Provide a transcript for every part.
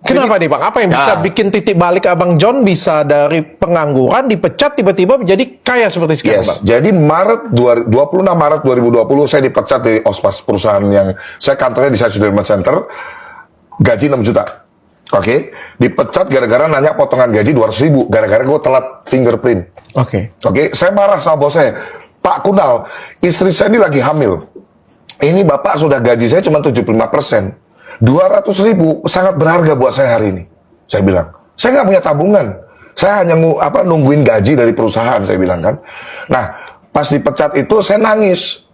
Kenapa nih Bang? Apa yang bisa bikin titik balik Abang John bisa dari pengangguran dipecat tiba-tiba menjadi kaya seperti sekarang, Bang? Jadi 26 Maret 2020 saya dipecat dari OSPAS, perusahaan yang saya kantornya di Sudirman Center, gaji 6 juta. Oke, dipecat gara-gara nanya potongan gaji 200.000, gara-gara gue telat fingerprint. Oke, saya marah sama bos saya. Pak Kunal, istri saya ini lagi hamil. Ini Bapak sudah gaji saya cuma 75%. 200.000 sangat berharga buat saya hari ini. Saya bilang, saya nggak punya tabungan. Saya hanya nungguin gaji dari perusahaan, saya bilang kan. Nah, pas dipecat itu saya nangis.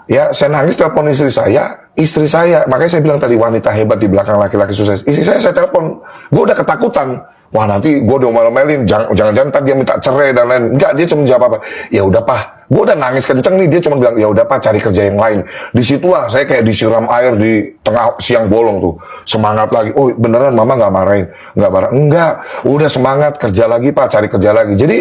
Ya, saya nangis telepon istri saya, makanya saya bilang tadi wanita hebat di belakang laki-laki sukses. Istri saya telepon, gue udah ketakutan. Wah nanti gue udah malu-maluin, jangan-jangan tadi dia minta cerai dan lain. Enggak, dia cuma jawab apa? Ya udah Pak, gue udah nangis kenceng nih, dia cuma bilang ya udah Pak, cari kerja yang lain. Di situlah saya kayak disiram air di tengah siang bolong tuh, semangat lagi. Oh beneran Mama nggak marahin, nggak marah? Enggak, udah semangat kerja lagi Pak, cari kerja lagi. Jadi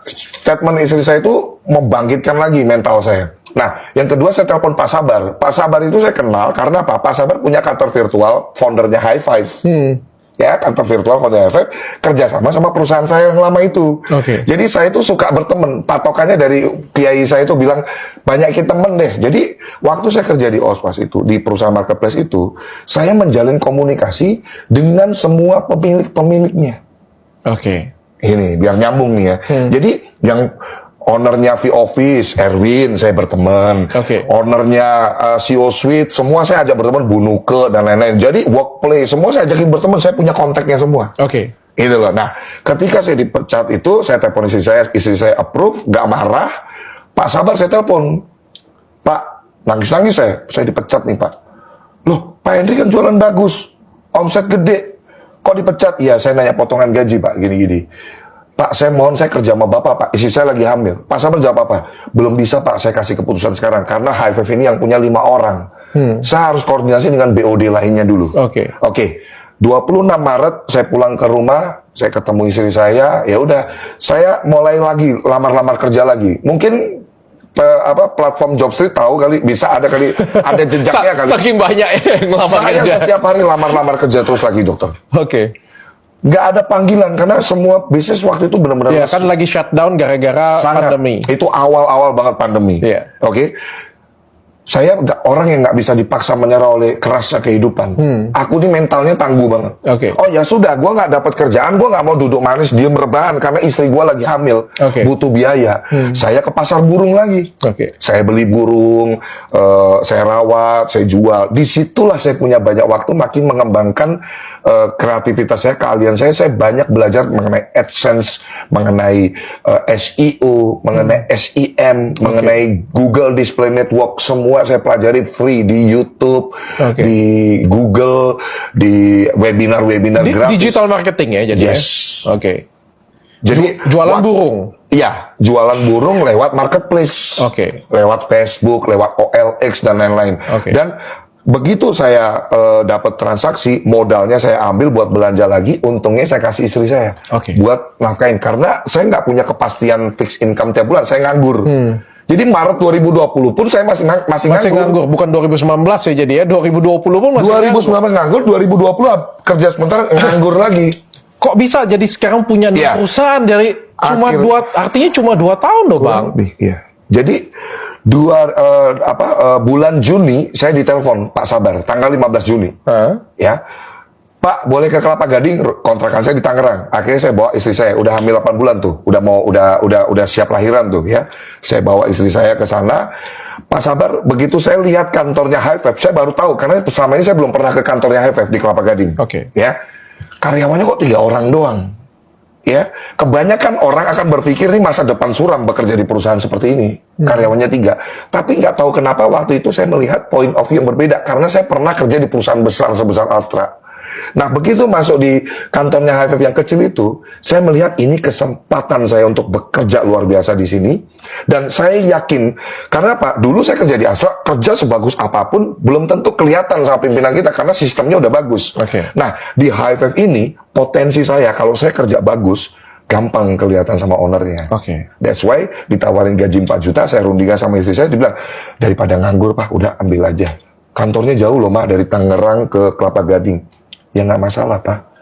statement istri saya itu membangkitkan lagi mental saya. Nah, yang kedua saya telepon Pak Sabar. Pak Sabar itu saya kenal karena apa? Pak Sabar punya kantor virtual, foundernya High Five. Ya, kantor virtual foundernya High Five, kerjasama sama perusahaan saya yang lama itu. Jadi saya itu suka berteman. Patokannya dari kiai saya itu bilang, banyakin temen deh. Jadi, waktu saya kerja di OSPAS itu, di perusahaan marketplace itu, saya menjalin komunikasi dengan semua pemilik-pemiliknya. Ini, biar nyambung nih ya. Jadi, yang ownernya V-Office, Erwin, saya berteman. Ownernya CEO Suite, semua saya ajak berteman, Bu Nuke, dan lain-lain. Jadi workplace, semua saya ajakin berteman, saya punya kontaknya semua. Itu loh. Nah, ketika saya dipecat itu, saya telepon istri saya approve, gak marah. Pak Sabar saya telepon. Pak, nangis-nangis saya dipecat nih Pak. Loh, Pak Hendri kan jualan bagus, omset gede. Kok dipecat? Iya, saya nanya potongan gaji Pak, gini-gini. Pak, saya mohon saya kerja sama Bapak, Pak. Istri saya lagi hamil. Pak Sabar jawab apa? Belum bisa, Pak. Saya kasih keputusan sekarang. Karena High Five ini yang punya 5 orang. Saya harus koordinasi dengan BOD lainnya dulu. 26 Maret, saya pulang ke rumah. Saya ketemu istri saya. Ya udah, saya mulai lagi, lamar-lamar kerja lagi. Mungkin platform Jobstreet tahu kali, bisa ada kali, ada jejaknya kali. Saking banyak yang ngelamar kerja. Saya setiap hari lamar-lamar kerja terus lagi, dokter. Nggak ada panggilan karena semua bisnis waktu itu benar-benar kan lagi shutdown gara-gara pandemi. Itu awal-awal banget pandemi. Saya orang yang nggak bisa dipaksa menyerah oleh kerasnya kehidupan. Aku ini mentalnya tangguh banget. Oh ya sudah, gue nggak dapat kerjaan, gue nggak mau duduk manis diem rebahan karena istri gue lagi hamil, butuh biaya. Saya ke pasar burung lagi. Saya beli burung, saya rawat, saya jual. Disitulah saya punya banyak waktu makin mengembangkan kreativitas saya, keahlian saya banyak belajar mengenai AdSense, mengenai SEO, mengenai SEM, mengenai Google Display Network, semua saya pelajari free di YouTube, di Google, di webinar-webinar gratis. Digital marketing ya jadi. Jadi jualan burung. Iya, jualan burung lewat marketplace, lewat Facebook, lewat OLX dan lain-lain. Dan begitu saya dapat transaksi, modalnya saya ambil buat belanja lagi, untungnya saya kasih istri saya buat nafkahin. Karena saya nggak punya kepastian fixed income tiap bulan, saya nganggur. Jadi Maret 2020 pun saya masih nganggur. Bukan 2019 ya jadi ya, 2020 pun masih 2019 nganggur, 2020 kerja sebentar nganggur lagi. Kok bisa jadi sekarang punya perusahaan dari artinya cuma 2 tahun loh Bang. Jadi bulan Juni saya ditelepon Pak Sabar tanggal 15 Juni. Ya. Pak, boleh ke Kelapa Gading, kontrakan saya di Tangerang. Akhirnya saya bawa istri saya, udah hamil 8 bulan tuh, udah siap lahiran tuh ya. Saya bawa istri saya ke sana. Pak Sabar, begitu saya lihat kantornya High Five, saya baru tahu karena selama ini saya belum pernah ke kantornya High Five di Kelapa Gading. Ya. Karyawannya kok 3 orang doang. Ya, kebanyakan orang akan berpikir ini masa depan suram bekerja di perusahaan seperti ini. Karyawannya 3. Tapi nggak tahu kenapa waktu itu saya melihat point of view yang berbeda. Karena saya pernah kerja di perusahaan besar sebesar Astra. Nah, begitu masuk di kantornya High Five yang kecil itu, saya melihat ini kesempatan saya untuk bekerja luar biasa di sini. Dan saya yakin, karena apa? Dulu saya kerja di Astra, kerja sebagus apapun, belum tentu kelihatan sama pimpinan kita, karena sistemnya udah bagus. Nah, di High Five ini, potensi saya, kalau saya kerja bagus, gampang kelihatan sama ownernya. That's why ditawarin gaji 4 juta, saya rundingkan sama istri saya, dibilang, daripada nganggur Pak, udah ambil aja. Kantornya jauh loh Mak, dari Tangerang ke Kelapa Gading. Ya nggak masalah, Pak.